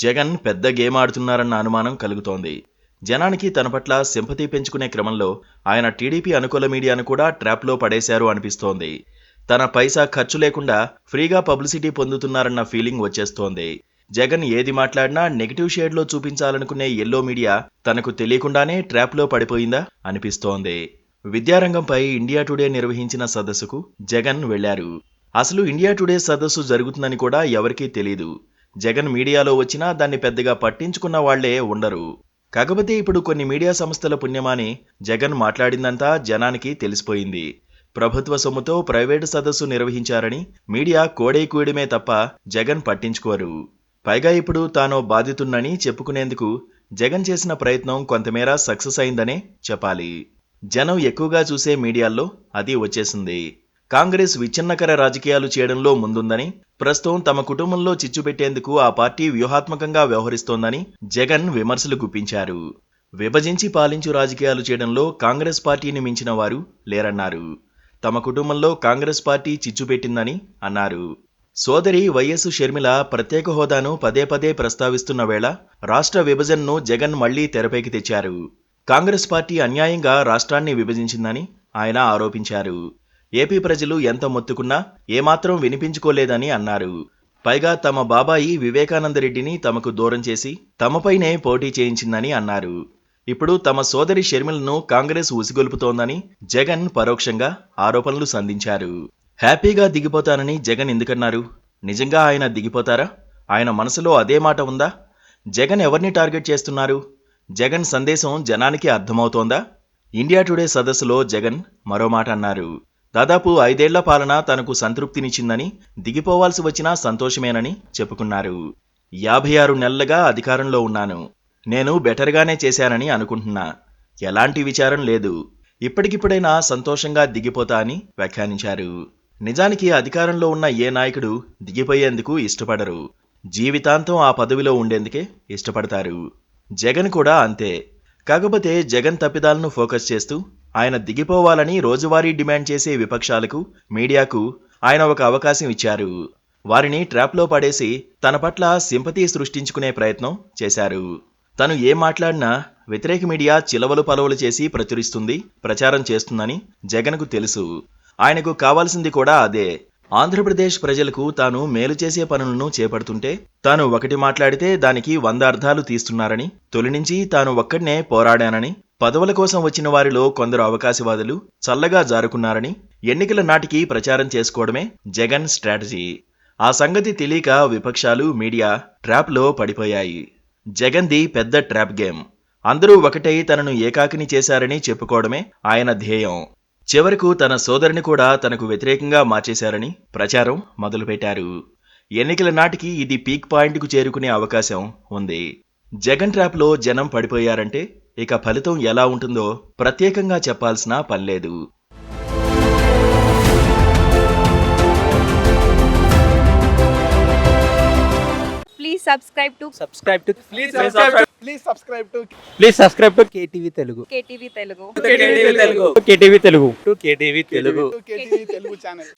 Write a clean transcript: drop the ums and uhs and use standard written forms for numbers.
జగన్ పెద్ద గేమ్ ఆడుతున్నారన్న అనుమానం కలుగుతోంది. జనానికి తన పట్ల సింపతి పెంచుకునే క్రమంలో ఆయన టీడీపీ అనుకూల మీడియాను కూడా ట్రాప్లో పడేశారు అనిపిస్తోంది. తన పైసా ఖర్చు లేకుండా ఫ్రీగా పబ్లిసిటీ పొందుతున్నారన్న ఫీలింగ్ వచ్చేస్తోంది. జగన్ ఏది మాట్లాడినా నెగిటివ్ షేడ్లో చూపించాలనుకునే ఎల్లో మీడియా తనకు తెలియకుండానే ట్రాప్లో పడిపోయిందా అనిపిస్తోంది. విద్యారంగంపై ఇండియా టుడే నిర్వహించిన సదస్సుకు జగన్ వెళ్లారు. అసలు ఇండియా టుడే సదస్సు జరుగుతుందని కూడా ఎవరికీ తెలీదు. జగన్ మీడియాలో వచ్చినా దాన్ని పెద్దగా పట్టించుకున్న వాళ్లే ఉండరు. కాకపోతే ఇప్పుడు కొన్ని మీడియా సంస్థల పుణ్యమాని జగన్ మాట్లాడిందంతా జనానికి తెలిసిపోయింది. ప్రభుత్వ సొమ్ముతో ప్రైవేటు సదస్సు నిర్వహించారని మీడియా కోడై కూయడమే తప్ప జగన్ పట్టించుకోరు. పైగా ఇప్పుడు తానో బాధితున్నని చెప్పుకునేందుకు జగన్ చేసిన ప్రయత్నం కొంతమేర సక్సెస్ అయిందనే చెప్పాలి. జనం ఎక్కువగా చూసే మీడియాల్లో అది వచ్చేసింది. కాంగ్రెస్ విచ్ఛిన్నకర రాజకీయాలు చేయడంలో ముందుందని, ప్రస్తుతం తమ కుటుంబంలో చిచ్చు పెట్టేందుకు ఆ పార్టీ వ్యూహాత్మకంగా వ్యవహరిస్తోందని జగన్ విమర్శలు గుప్పించారు. విభజించి పాలించు రాజకీయాలు చేయడంలో కాంగ్రెస్ పార్టీని మించిన వారు లేరన్నారు. తమ కుటుంబంలో కాంగ్రెస్ పార్టీ చిచ్చు పెట్టిందని అన్నారు. సోదరి వైఎస్ షర్మిల ప్రత్యేక హోదాను పదే పదే ప్రస్తావిస్తున్న వేళ రాష్ట్ర విభజనను జగన్ మళ్లీ తెరపైకి తెచ్చారు. కాంగ్రెస్ పార్టీ అన్యాయంగా రాష్ట్రాన్ని విభజించిందని ఆయన ఆరోపించారు. ఏపీ ప్రజలు ఎంత మొత్తుకున్నా ఏమాత్రం వినిపించుకోలేదని అన్నారు. పైగా తమ బాబాయి వివేకానందరెడ్డిని తమకు దూరం చేసి తమపైనే పోటీ చేయించిందని అన్నారు. ఇప్పుడు తమ సోదరి షర్మిలను కాంగ్రెస్ ఉసిగొల్పుతోందని జగన్ పరోక్షంగా ఆరోపణలు సంధించారు. హ్యాపీగా దిగిపోతానని జగన్ ఎందుకన్నారు? నిజంగా ఆయన దిగిపోతారా? ఆయన మనసులో అదే మాట ఉందా? జగన్ ఎవరిని టార్గెట్ చేస్తున్నారు? జగన్ సందేశం జనానికి అర్థమవుతోందా? ఇండియా టుడే సదస్సులో జగన్ మరో మాట అన్నారు. దాదాపు 5 ఏళ్ల పాలన తనకు సంతృప్తినిచ్చిందని, దిగిపోవాల్సి వచ్చినా సంతోషమేనని చెప్పుకున్నారు. 56 నెలలుగా అధికారంలో ఉన్నాను. నేను బెటర్గానే చేశానని అనుకుంటున్నా. ఎలాంటి విచారం లేదు. ఇప్పటికిప్పుడైనా సంతోషంగా దిగిపోతా అని వ్యాఖ్యానించారు. నిజానికి అధికారంలో ఉన్న ఏ నాయకుడు దిగిపోయేందుకు ఇష్టపడరు. జీవితాంతం ఆ పదవిలో ఉండేందుకే ఇష్టపడతారు. జగన్ కూడా అంతే. కాకపోతే జగన్ తప్పిదాలను ఫోకస్ చేస్తూ ఆయన దిగిపోవాలని రోజువారీ డిమాండ్ చేసే విపక్షాలకు, మీడియాకు ఆయన ఒక అవకాశం ఇచ్చారు. వారిని ట్రాప్లో పడేసి తన పట్ల సింపతి సృష్టించుకునే ప్రయత్నం చేశారు. తను ఏం మాట్లాడినా వ్యతిరేక మీడియా చిలవలు పలవలు చేసి ప్రచురిస్తుంది, ప్రచారం చేస్తుందని జగన్కు తెలుసు. ఆయనకు కావాల్సింది కూడా అదే. ఆంధ్రప్రదేశ్ ప్రజలకు తాను మేలు చేసే పనులను చేపడుతుంటే తాను ఒకటి మాట్లాడితే దానికి 100 అర్థాలు తీస్తున్నారని, తొలి నుంచి తాను ఒక్కడినే పోరాడానని, పదవుల కోసం వచ్చిన వారిలో కొందరు అవకాశవాదులు చల్లగా జారుకున్నారని ఎన్నికల నాటికి ప్రచారం చేసుకోవడమే జగన్ స్ట్రాటజీ. ఆ సంగతి తెలియక విపక్షాలు, మీడియా ట్రాప్లో పడిపోయాయి. జగన్ది పెద్ద ట్రాప్ గేమ్. అందరూ ఒకటై తనను ఏకాకిని చేశారని చెప్పుకోవడమే ఆయన ధ్యేయం. చివరకు తన సోదరిని కూడా తనకు వ్యతిరేకంగా మార్చేశారని ప్రచారం మొదలుపెట్టారు. ఎన్నికల నాటికి ఇది పీక్ పాయింట్కు చేరుకునే అవకాశం ఉంది. జగన్ ట్రాప్లో జనం పడిపోయారంటే ఇక ఫలితం ఎలా ఉంటుందో ప్రత్యేకంగా చెప్పాల్సిన పనిలేదు. Please subscribe to KTV Telugu. KTV Telugu. KTV Telugu. KTV Telugu channel.